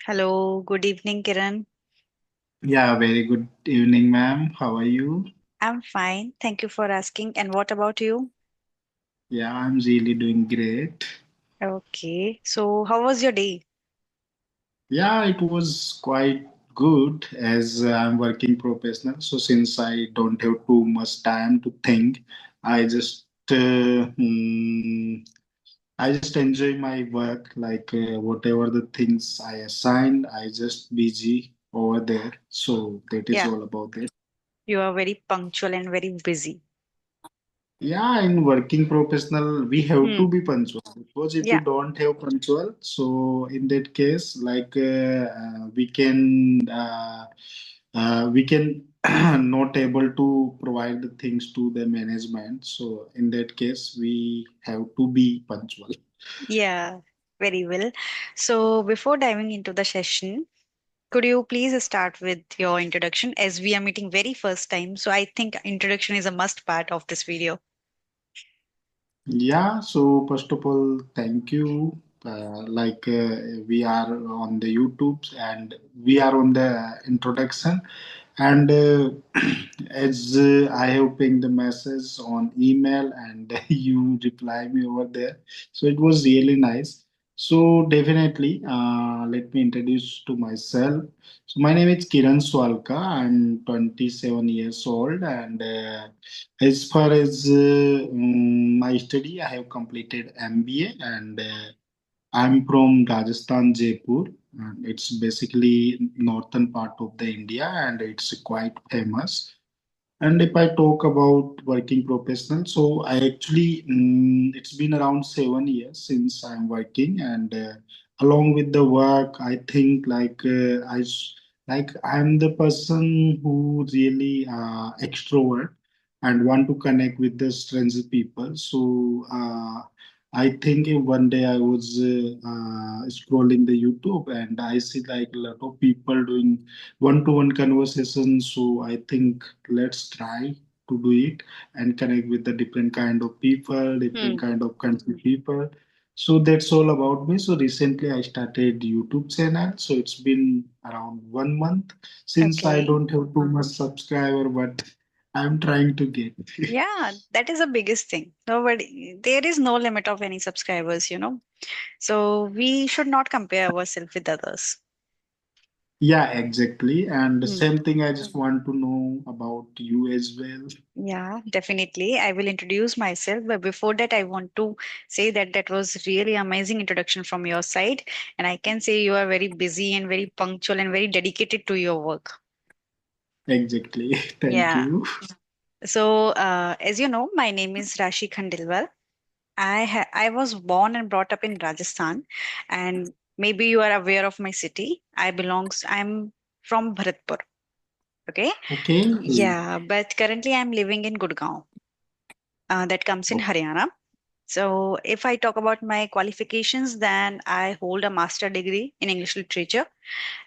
Hello, good evening, Kiran. Yeah, very good evening, ma'am. How are you? I'm fine. Thank you for asking. And what about you? Yeah, I'm really doing great. Okay. So, how was your day? Yeah, it was quite good as I'm working professional. So since I don't have too much time to think, I just I just enjoy my work. Like whatever the things I assigned, I just busy over there. So that is Yeah, all about it. you are very punctual and very busy. Yeah, in working professional, we have Hmm. to be punctual because if you Yeah. don't have punctual, so in that case, like we can not able to provide the things to the management. So in that case, we have to be punctual. Yeah, very well. So, before diving into the session, could you please start with your introduction as we are meeting very first time? So, I think introduction is a must part of this video. Yeah, so first of all, thank you. We are on the YouTube and we are on the introduction. And as I have pinged the message on email and you reply me over there, so it was really nice. So definitely, let me introduce to myself. So my name is Kiran Swalka. I'm 27 years old, and as far as my study, I have completed MBA, and I'm from Rajasthan, Jaipur. And it's basically northern part of the India, and it's quite famous. And if I talk about working professional, so I actually, it's been around 7 years since I'm working, and along with the work, I think like I'm the person who really extrovert and want to connect with the stranger people. So I think one day I was scrolling the YouTube and I see like a lot of people doing one-to-one conversation. So I think let's try to do it and connect with the different kind of people, different Hmm. kind of country people. So that's all about me. So recently I started YouTube channel. So it's been around 1 month since I Okay. don't have too much subscriber, but I'm trying to get. Yeah, that is the biggest thing. Nobody, there is no limit of any subscribers. So we should not compare ourselves with others. Yeah, exactly. And the Hmm. same thing I just want to know about you as well. Yeah, definitely. I will introduce myself, but before that, I want to say that that was really amazing introduction from your side, and I can say you are very busy and very punctual and very dedicated to your work. Exactly. Thank Yeah. you. So, as you know, my name is Rashi Khandelwal. I was born and brought up in Rajasthan, and maybe you are aware of my city. I'm from Bharatpur. Okay. Okay. Yeah, but currently I'm living in Gurgaon. That comes in Haryana. So if I talk about my qualifications, then I hold a master degree in English literature,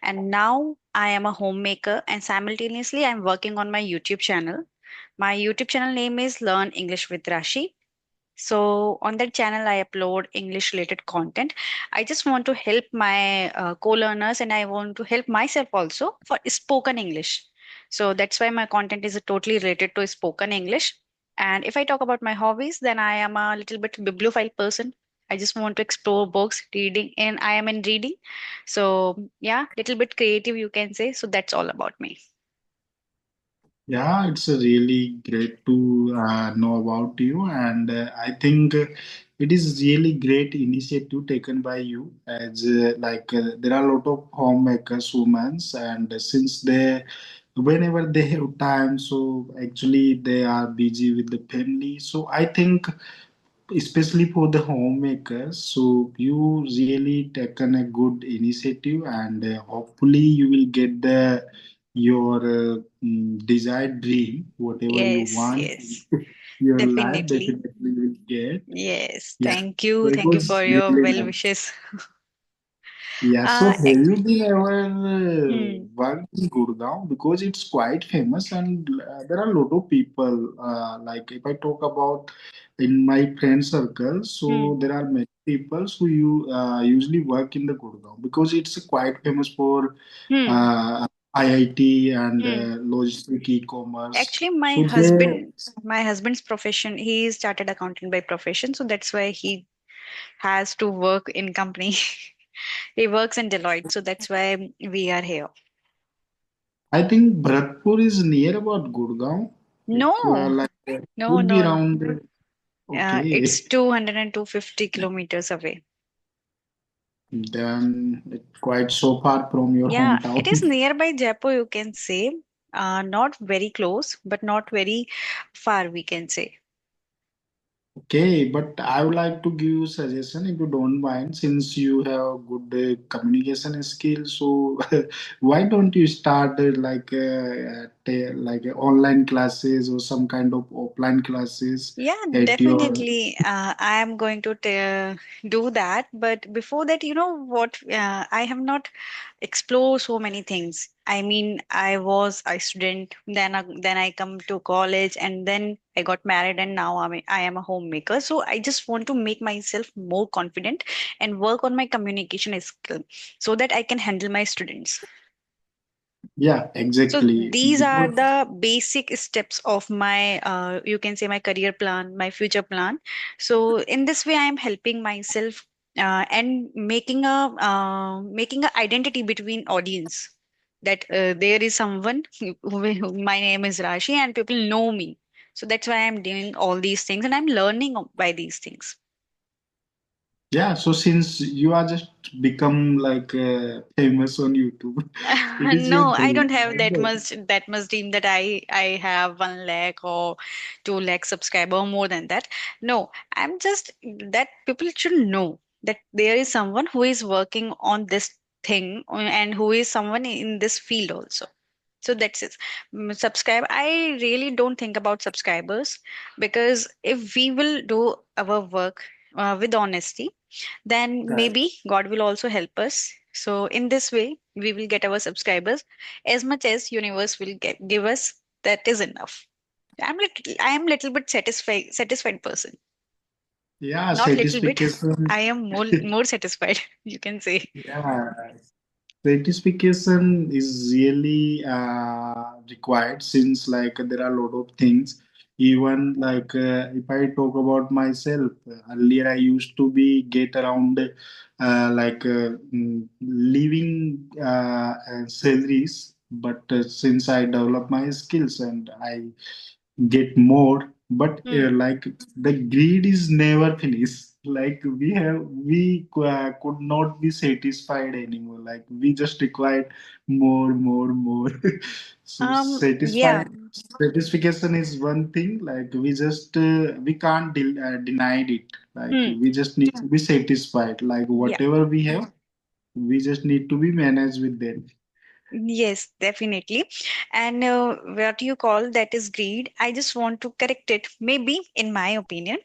and now I am a homemaker, and simultaneously I'm working on my YouTube channel. My YouTube channel name is Learn English with Rashi. So on that channel, I upload English related content. I just want to help my co-learners and I want to help myself also for spoken English. So that's why my content is totally related to spoken English. And if I talk about my hobbies, then I am a little bit bibliophile person. I just want to explore books, reading, and I am in reading. So yeah, little bit creative, you can say. So that's all about me. Yeah, it's a really great to know about you, and I think it is really great initiative taken by you. As there are a lot of homemakers, women, and since whenever they have time, so actually they are busy with the family. So I think especially for the homemakers. So you really taken a good initiative, and hopefully you will get the your desired dream, whatever you Yes, want yes, in your life, definitely. definitely you will get. Yes, Yeah. thank So you. it Thank you was for your really well nice. wishes. Yeah, so Uh, have ac- you been ever hmm, worked in Gurgaon? Because it's quite famous and there are a lot of people. Like if I talk about in my friend circle, hmm, so there are many people who you usually work in the Gurgaon because it's quite famous for hmm, uh, IIT and hmm. logistic e-commerce. Actually, So they, my husband's profession, he is chartered accountant by profession, so that's why he has to work in company. He works in Deloitte, so that's why we are here. I think Bharatpur is near about Gurgaon. It No, like no, could be no. around. It's Okay. 200 and 250 kilometers away. Then it's quite so far from your Yeah, it is hometown. nearby Jaipur, you can say. Not very close, but not very far, we can say. Okay, but I would like to give you suggestion if you don't mind, since you have good communication skills. So why don't you start like online classes or some kind of offline classes Yeah, at your. definitely. I am going to do that. But before that, you know what? I have not explored so many things. I mean, I was a student, then I come to college, and then I got married, and now I am a homemaker. So I just want to make myself more confident and work on my communication skill so that I can handle my students. Yeah, So exactly. these are the basic steps of my, you can say, my career plan, my future plan. So in this way, I am helping myself and making a identity between audience. That there is someone my name is Rashi and people know me. So that's why I'm doing all these things and I'm learning by these things. Yeah, so since you are just become like famous on YouTube, it is your No, I don't dream, have like that much dream that I have 1 lakh or 2 lakh subscriber or more than that. No, I'm just that people should know that there is someone who is working on this thing and who is someone in this field also. So that's it. Subscribe. I really don't think about subscribers because if we will do our work with honesty, then right. maybe God will also help us. So in this way, we will get our subscribers as much as universe will give us. That is enough. I am little bit satisfied person. Yeah, Not little bit. satisfaction. I am more satisfied. You can say. Yeah, certification is really required since like there are a lot of things. Even like if I talk about myself, earlier I used to be get around living salaries, but since I develop my skills and I get more, but Hmm. like the greed is never finished. Like we could not be satisfied anymore. Like we just required more. So Yeah. satisfaction is one thing. Like we just we can't deny it. Like Hmm. we just need to be satisfied. Like Yeah. whatever we have, we just need to be managed with them. Yes, definitely. And what you call that is greed. I just want to correct it. Maybe, in my opinion,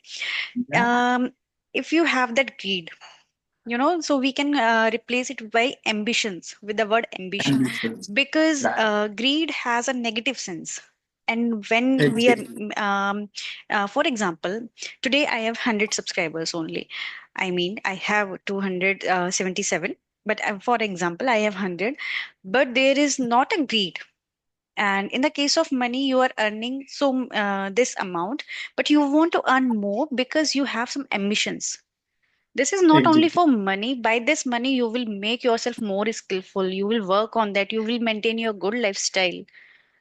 Yeah, um, if you have that greed, so we can replace it by ambitions with the word ambition ambitions. because Right. greed has a negative sense. And when we are, Exactly. for example, today I have 100 subscribers only. I mean, I have 277, but for example, I have 100, but there is not a greed. And in the case of money, you are earning this amount, but you want to earn more because you have some ambitions. This is not only Exactly. for money. By this money, you will make yourself more skillful. You will work on that. You will maintain your good lifestyle.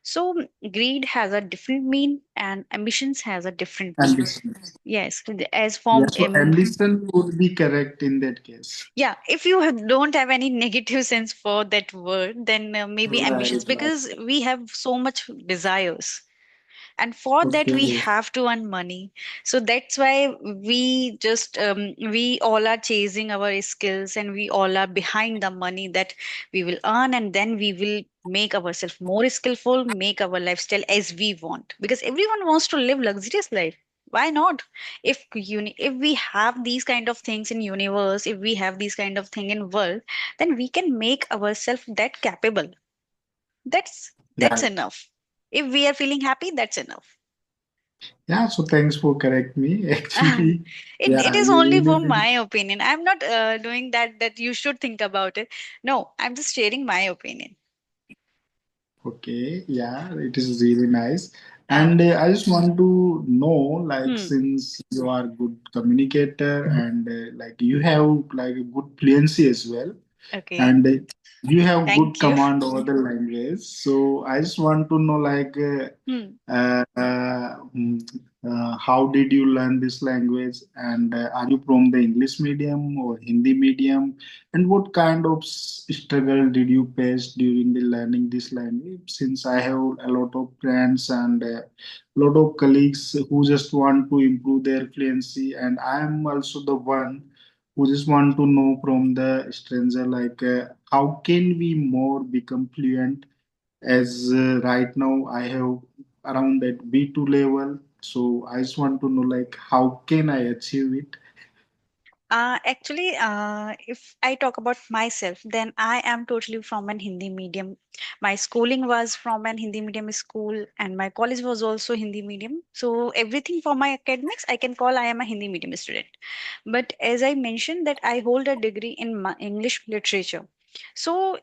So greed has a different mean and ambitions has a different mean. Ambitions. Yes, as Yeah, from so ambition would be correct in that case. yeah, if you don't have any negative sense for that word, then maybe Right, ambitions right. because we have so much desires. And for that we Okay. have to earn money, so that's why we all are chasing our skills and we all are behind the money that we will earn, and then we will make ourselves more skillful, make our lifestyle as we want, because everyone wants to live luxurious life. Why not? If we have these kind of things in universe, if we have these kind of thing in world, then we can make ourselves that capable. That's Yeah, enough. If we are feeling happy, that's enough. yeah. So thanks for correct me. Actually, It yeah, is only for in my opinion. I'm not doing that you should think about it. No, I'm just sharing my opinion. okay, yeah, it is really nice. uh, And I just want to know, like, hmm, since you are good communicator and like you have like a good fluency as well, okay. and you have good Thank you. command over the language. So I just want to know, like, Hmm. uh, uh, mm, how did you learn this language, and are you from the English medium or Hindi medium, and what kind of struggle did you face during the learning this language? Since I have a lot of friends and a lot of colleagues who just want to improve their fluency, and I am also the one who just want to know from the stranger, like, how can we more become fluent, as right now I have around that B2 level. So I just want to know, like, how can I achieve it? Actually, if I talk about myself, then I am totally from an Hindi medium. My schooling was from an Hindi medium school, and my college was also Hindi medium. So everything for my academics, I can call I am a Hindi medium student. But as I mentioned, that I hold a degree in English literature. So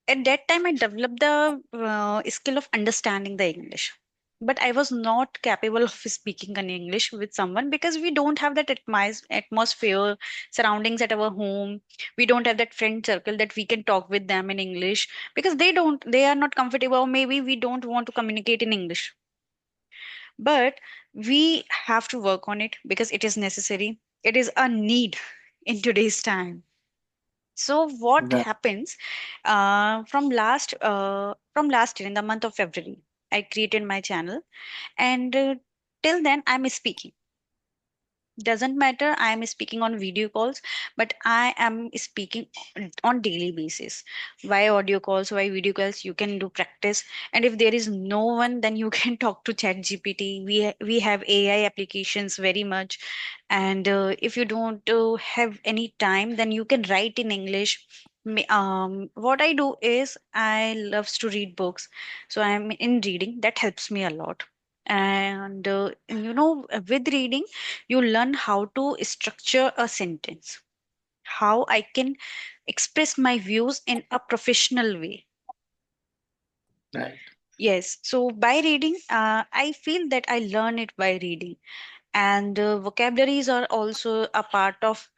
at that time I developed the skill of understanding the English, but I was not capable of speaking in English with someone because we don't have that atmosphere surroundings at our home. We don't have that friend circle that we can talk with them in English because they are not comfortable, or maybe we don't want to communicate in English. But we have to work on it because it is necessary, it is a need in today's time. So what Right. happens, from last year in the month of February, I created my channel, and till then I'm speaking. Doesn't matter, I am speaking on video calls, but I am speaking on daily basis. Why audio calls, why video calls? You can do practice, and if there is no one, then you can talk to Chat GPT. We have AI applications very much, and if you don't have any time, then you can write in English. What I do is I loves to read books, so I'm in reading. That helps me a lot. And with reading, you learn how to structure a sentence, how I can express my views in a professional way. Right. Yes, so by reading, I feel that I learn it by reading, and vocabularies are also a part of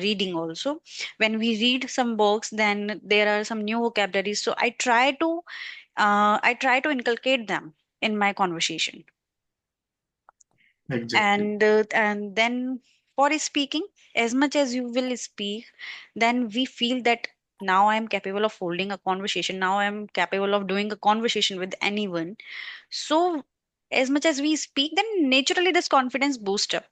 reading. Also, when we read some books, then there are some new vocabularies. So I try to inculcate them in my conversation. Exactly. And then for speaking, as much as you will speak, then we feel that now I am capable of holding a conversation, now I am capable of doing a conversation with anyone. So as much as we speak, then naturally this confidence boosts up,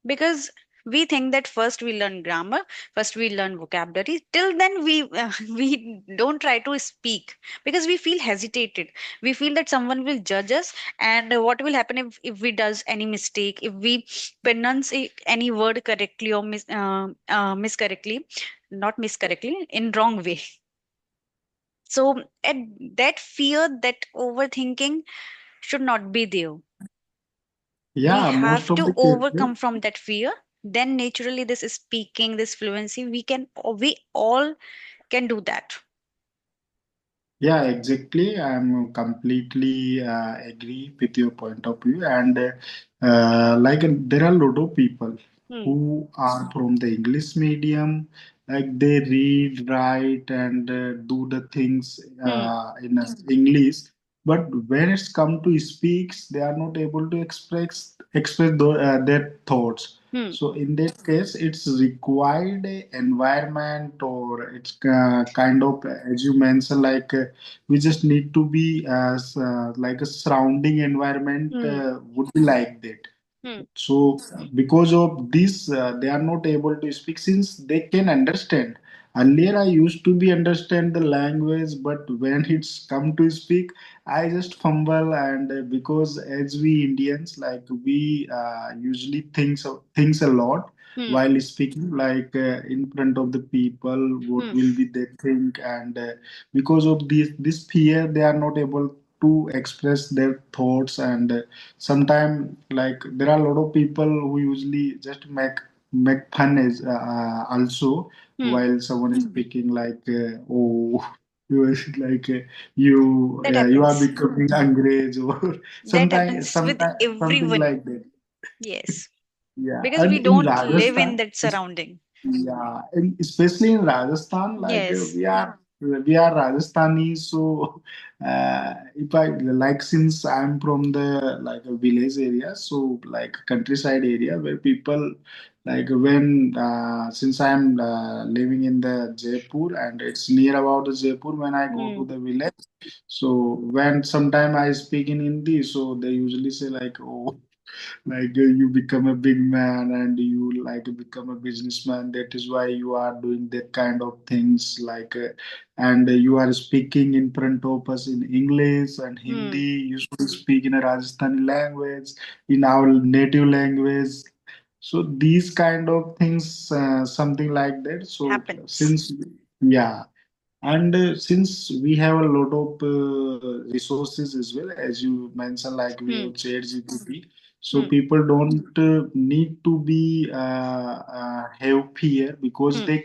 because we think that first we learn grammar, first we learn vocabulary, till then we we don't try to speak because we feel hesitated. We feel that someone will judge us, and what will happen if we does any mistake, if we pronounce any word correctly or miscorrectly, not miscorrectly, in wrong way. So at that fear, that overthinking should not be there. We Yeah, most have of to the cases. overcome from that fear. Then naturally this speaking, this fluency, we all can do that. Yeah, exactly. I'm completely agree with your point of view. And like there are a lot of people Hmm. who are from the English medium, like they read, write, and do the things Hmm. in English. But when it's come to speaks, they are not able to express their thoughts. Hmm. So in that case, it's required a environment, or it's kind of, as you mentioned, like. We just need to be as like a surrounding environment Hmm. would be like that. Hmm. So because of this, they are not able to speak, since they can understand, Earlier, I used to be understand the language, but when it's come to speak, I just fumble. And because as we Indians, like we usually thinks a lot Hmm. while speaking, like in front of the people, what Hmm. will be they think, and because of this fear, they are not able to express their thoughts. And sometimes, like there are a lot of people who usually just make fun as also Hmm. while someone is speaking, like oh, you are like you That you are happens. becoming angrage, or That sometimes happens with sometimes something everyone. like that. Yes. Yeah, Because we and in don't live in Rajasthan, that surrounding. yeah, and especially in Rajasthan, like Yes. we are Rajasthanis, so if I like, since I'm from the like a village area, so like countryside area where people, like when since I'm living in the Jaipur, and it's near about the Jaipur, when I go to Hmm. the village, so when sometime I speak in Hindi, so they usually say like, oh, like you become a big man and you like become a businessman, that is why you are doing that kind of things, like and you are speaking in front of us in English and Hmm. Hindi. You should speak in a Rajasthani language, in our native language. So these kind of things, something like that. So Happens. since, yeah, and since we have a lot of resources as well, as you mentioned, like we Hmm. have ChatGPT, so Hmm. people don't need to be have fear, because Hmm. they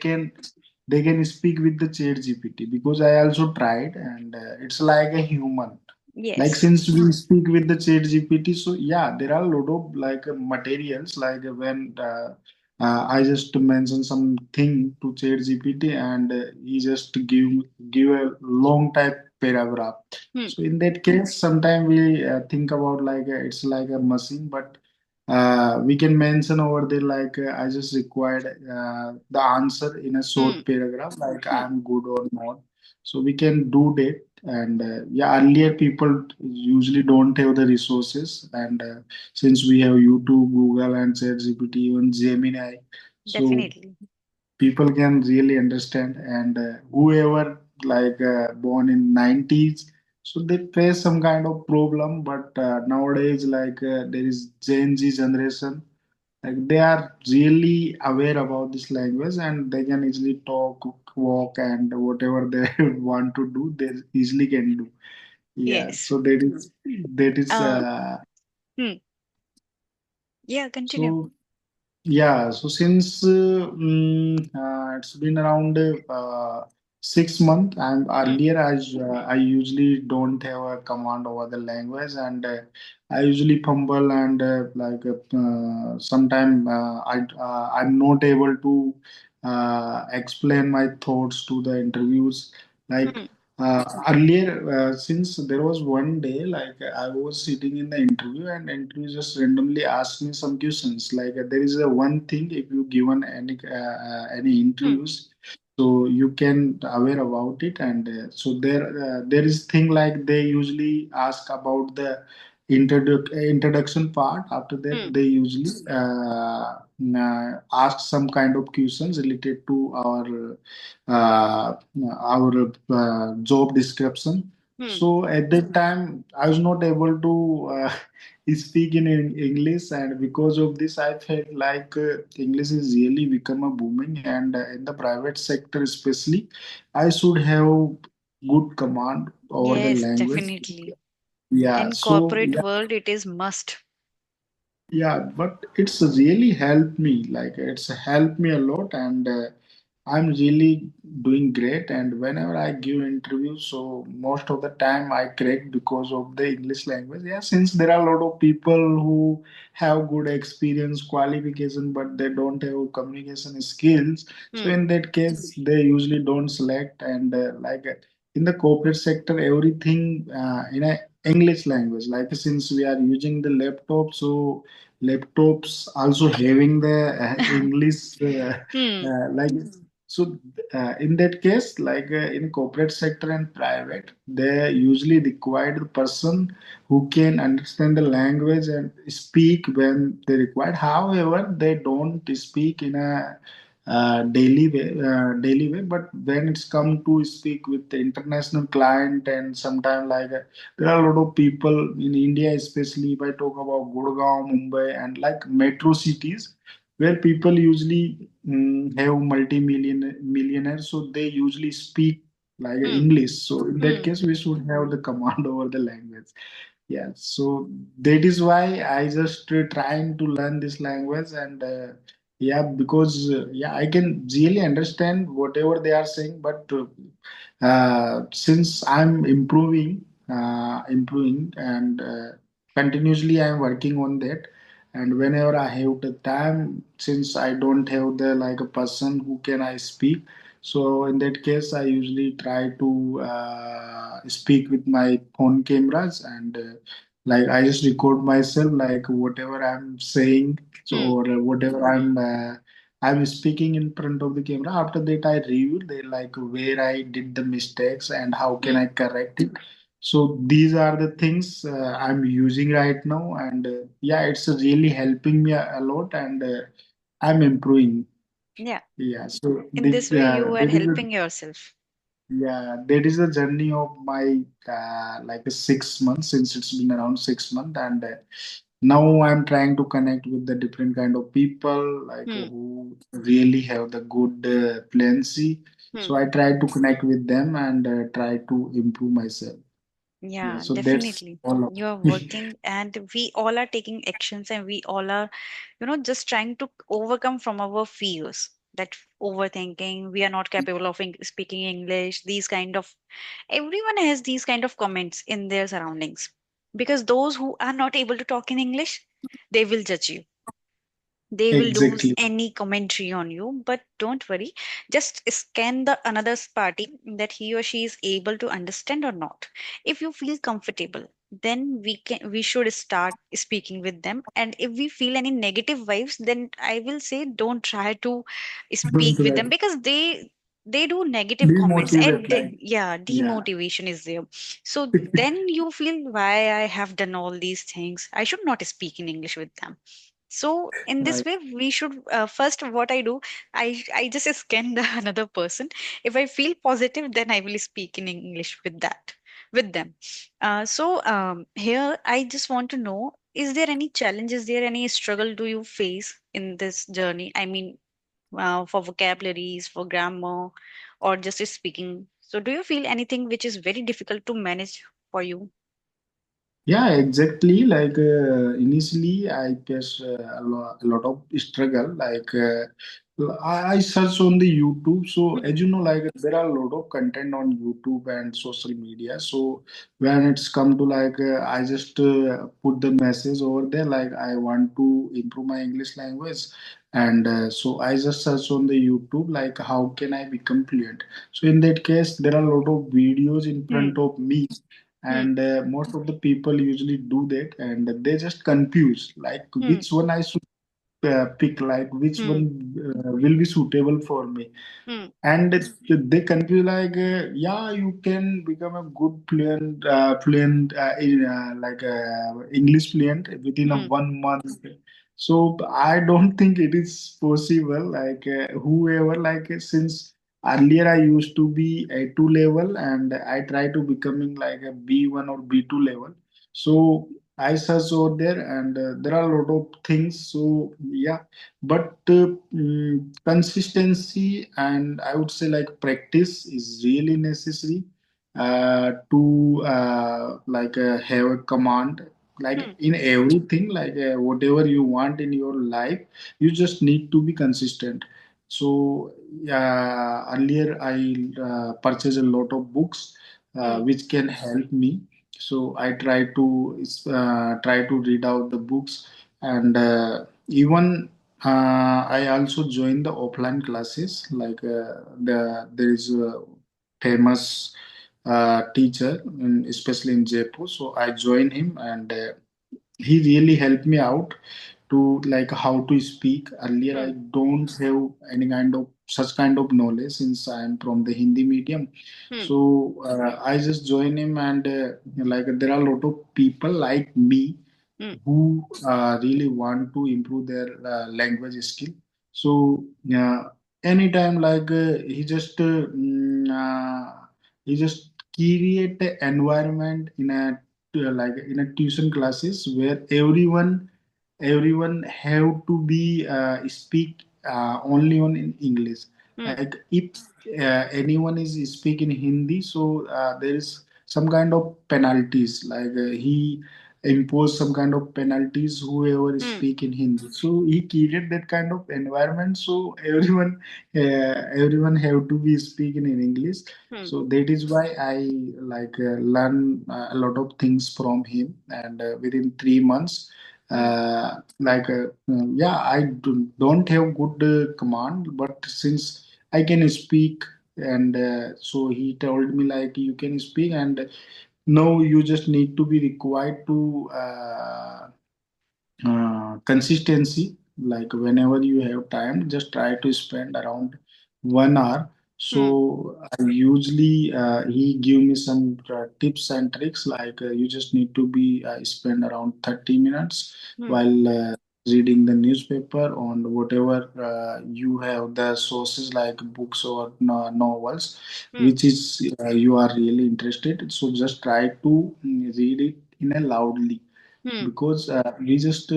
can speak with the ChatGPT, because I also tried, and it's like a human. Like Yes. since we speak with the chat GPT, so yeah, there are a lot of like materials, like when I just mention something to chat GPT, and he just give a long type paragraph. Hmm. So in that case, sometimes we think about like it's like a machine, but we can mention over there like I just required the answer in a Hmm. short paragraph, like Hmm. I'm good or not. So we can do that. And yeah, earlier people usually don't have the resources, and since we have YouTube, Google, and ChatGPT, even Gemini, so Definitely. people can really understand. And whoever like born in 90s, so they face some kind of problem. But nowadays, like there is Gen Z generation, like they are really aware about this language, and they can easily talk, walk, and whatever they want to do, they easily can do. Yeah, Yes. so that is Uh, hmm. Yeah, continue. so yeah, so since it's been around 6 months, and Hmm. earlier I usually don't have a command over the language, and I usually fumble, and like sometime I'm not able to explain my thoughts to the interviews. Like Hmm. earlier, since there was one day, like I was sitting in the interview, and interview just randomly asked me some questions. Like there is a one thing, if you given any Hmm. interviews, so you can aware about it. And so there is thing like they usually ask about the introduction part. After that, Hmm. they usually ask some kind of questions related to uh, our job description. Hmm. So at that time, I was not able to speak in English, and because of this, I felt like English is really become a booming, and in the private sector especially, I should have good command over the Yes, language. definitely. Yeah, In so corporate yeah, world, it is must. yeah, but it's really helped me. Like it's helped me a lot, and I'm really doing great. And whenever I give interviews, so most of the time I crack because of the English language. Yeah, since there are a lot of people who have good experience, qualification, but they don't have communication skills. So Hmm. in that case, they usually don't select. And like in the corporate sector, everything in a English language. Like since we are using the laptop, so laptops also having the English Hmm. like so in that case, like in corporate sector and private, they usually require the person who can understand the language and speak when they required. However, they don't speak in a daily way. But when it's come to speak with the international client, and sometimes there are a lot of people in India, especially if I talk about Gurgaon, Mumbai, and like metro cities, where people usually have multi-million millionaires, so they usually speak like Hmm. English. So in that Hmm. case, we should have the command over the language. Yeah, so that is why I just trying to learn this language, and yeah, because yeah, I can really understand whatever they are saying, but since I'm improving, and continuously I'm working on that, and whenever I have the time, since I don't have the like a person who can I speak, so in that case, I usually try to speak with my phone cameras, and I just record myself like whatever I'm saying, so Hmm. or whatever I'm speaking in front of the camera. After that, I review they like where I did the mistakes and how can Hmm. I correct it. So these are the things I'm using right now, and yeah, it's really helping me a lot, and I'm improving. Yeah. Yeah, so In this way, you are that is helping yourself. yeah, that is the journey of my like a 6 months, since it's been around 6 months, and now I'm trying to connect with the different kind of people like Hmm. who really have the good fluency. Hmm. So I try to connect with them and try to improve myself. Yeah, Yeah, so that's definitely. all. You are working, and we all are taking actions, and we all are, just trying to overcome from our fears. That overthinking, we are not capable of speaking English, these kind of, everyone has these kind of comments in their surroundings. Because those who are not able to talk in English, they will judge you, they will do Exactly. any commentary on you, but don't worry, just scan the another party, that he or she is able to understand or not. If you feel comfortable, then we should start speaking with them. And if we feel any negative vibes, then I will say don't try to Don't speak with try them, to because they do negative comments, demotivate and like yeah, yeah. demotivation is there. So then you feel, why I have done all these things, I should not speak in English with them. So in this Right. way, we should first, what I do, I just scan the another person. If I feel positive, then I will speak in English with them. Here I just want to know: is there any challenge? Is there any struggle do you face in this journey? I mean, for vocabularies, for grammar, or just speaking. So do you feel anything which is very difficult to manage for you? Yeah, exactly. Initially, I faced a lot of struggle. I search on the YouTube. So Hmm. as you know, like there are a lot of content on YouTube and social media. So when it's come to I just put the message over there. Like I want to improve my English language, and so I just search on the YouTube. Like how can I become fluent? So in that case, there are a lot of videos in Hmm. front of me, Hmm. and most of the people usually do that, and they just confuse like Hmm. which one I should pick, like which Hmm. one will be suitable for me. Hmm. And they confuse yeah, you can become a good fluent in English fluent within a Hmm. 1 month. So I don't think it is possible. Whoever since earlier I used to be a 2 level, and I try to becoming like a B1 or B2 level. So I search over there, and there are a lot of things. So yeah, but consistency and I would say like practice is really necessary to have a command like Hmm. in everything, whatever you want in your life, you just need to be consistent. So earlier I purchased a lot of books Hmm. which can help me. So I try to read out the books, and even I also joined the offline classes. There is a famous teacher, especially in Jaipur. So I joined him, and he really helped me out to like how to speak. Earlier, I Hmm. don't have any kind of such kind of knowledge since I am from the Hindi medium. Hmm. So I just joined him, and there are a lot of people like me Hmm. who really want to improve their language skill. So yeah. anytime like he just create an environment in a like in a tuition classes where everyone have to be speak only on in English. Hmm. Like if anyone is speaking Hindi, so there is some kind of penalties. Like he impose some kind of penalties whoever is Hmm. speak in Hindi. So he created that kind of environment. So everyone have to be speaking in English. Hmm. So that is why I like learn a lot of things from him. And within 3 months, Hmm. yeah, don't have good command, but since I can speak, and so he told me like you can speak, and now you just need to be required to consistency. Like whenever you have time, just try to spend around 1 hour. Hmm. So I usually he give me some tips and tricks. Like you just need to be spend around 30 minutes Hmm. while reading the newspaper on whatever you have the sources like books or novels, Hmm. which is you are really interested. So just try to read it in a loudly, Hmm. because we just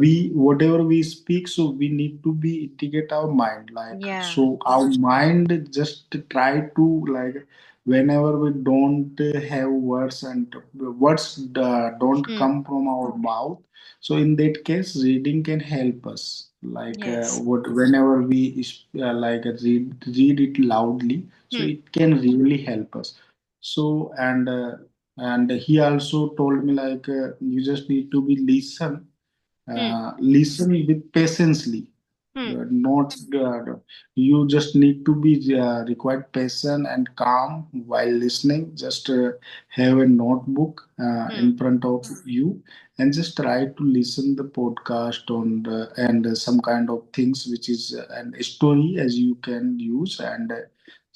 we whatever we speak, so we need to be integrate our mind, like Yeah. so our mind just try to like whenever we don't have words and words don't Hmm. come from our mouth, so in that case reading can help us, like Yes. what whenever we read it loudly, so Hmm. it can really help us. So and he also told me like you just need to be Hmm. listen with patiently, Hmm. not you just need to be required patient and calm while listening. Just have a notebook Hmm. in front of you and just try to listen the podcast on and some kind of things which is an story as you can use, and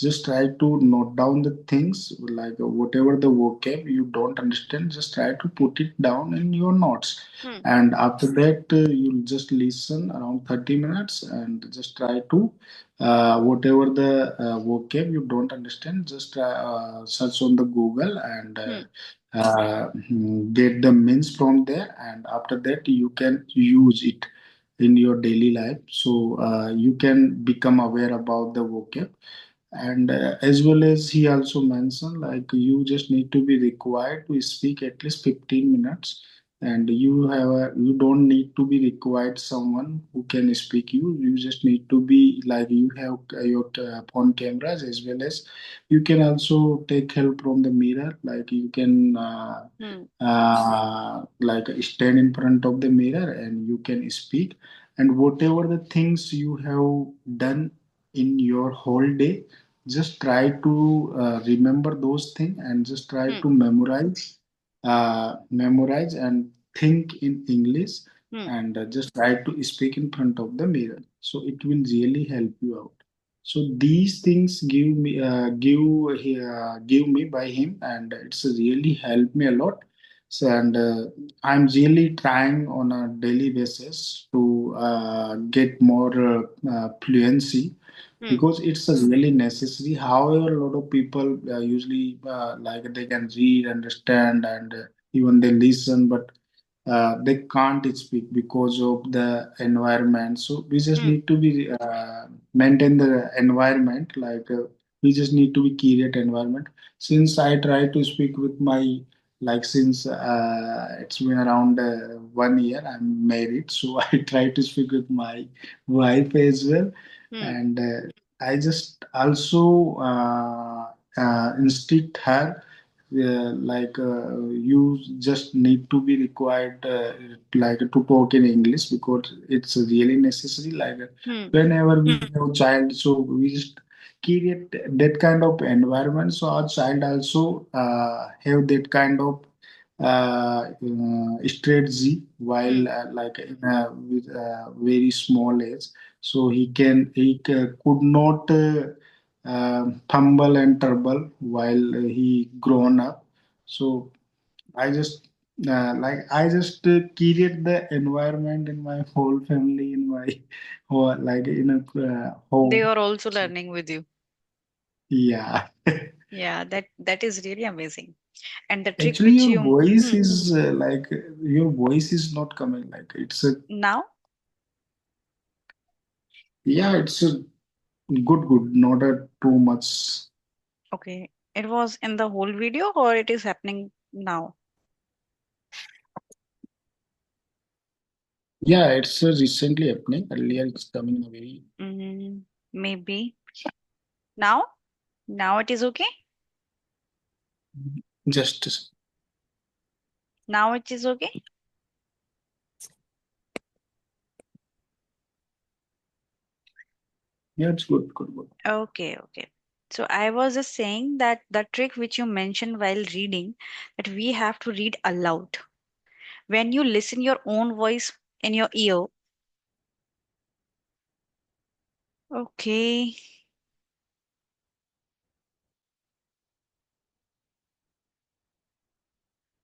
just try to note down the things like whatever the vocab you don't understand, just try to put it down in your notes. Hmm. And after that you'll just listen around 30 minutes and just try to whatever the vocab you don't understand, just search on the Google and Hmm. get the means from there, and after that you can use it in your daily life, so you can become aware about the vocab. And as well as he also mentioned like you just need to be required to speak at least 15 minutes, and you don't need to be required someone who can speak you just need to be like you have your phone cameras, as well as you can also take help from the mirror, like you can Hmm. like stand in front of the mirror and you can speak, and whatever the things you have done in your whole day, just try to remember those things and just try Hmm. to memorize and think in English, Hmm. and just try to speak in front of the mirror, so it will really help you out. So these things give me by him, and it's really helped me a lot. So and I'm really trying on a daily basis to get more fluency, Hmm. because it's a really necessary. However, a lot of people usually like they can read, understand, and even they listen, but they can't speak because of the environment. So we just Hmm. need to be maintain the environment. Like we just need to be create environment. Since I try to speak with my like since it's been around 1 year, I'm married, so I try to speak with my wife as well, Hmm. and I just also instruct her you just need to be required like to talk in English, because it's really necessary. Like Hmm. whenever we have child, so we just create that kind of environment, so our child also have that kind of strategy while Hmm. like in a with a very small age, so could not fumble and trouble while he grown up. So I just like I just create the environment in my whole family, in my whole, like in a They home. are also So learning with you. yeah. Yeah, that is really amazing. And the trick Actually, which your you voice is like your voice is not coming. Like it's a now, yeah, it's a good, not a too much. okay, it was in the whole video or it is happening now? Yeah, it's recently happening. Earlier, it's coming in a very Maybe now. Now it is okay. just Now it is okay. yeah, it's good. Okay, okay. So I was just saying that the trick which you mentioned while reading, that we have to read aloud. When you listen your own voice in your ear, okay.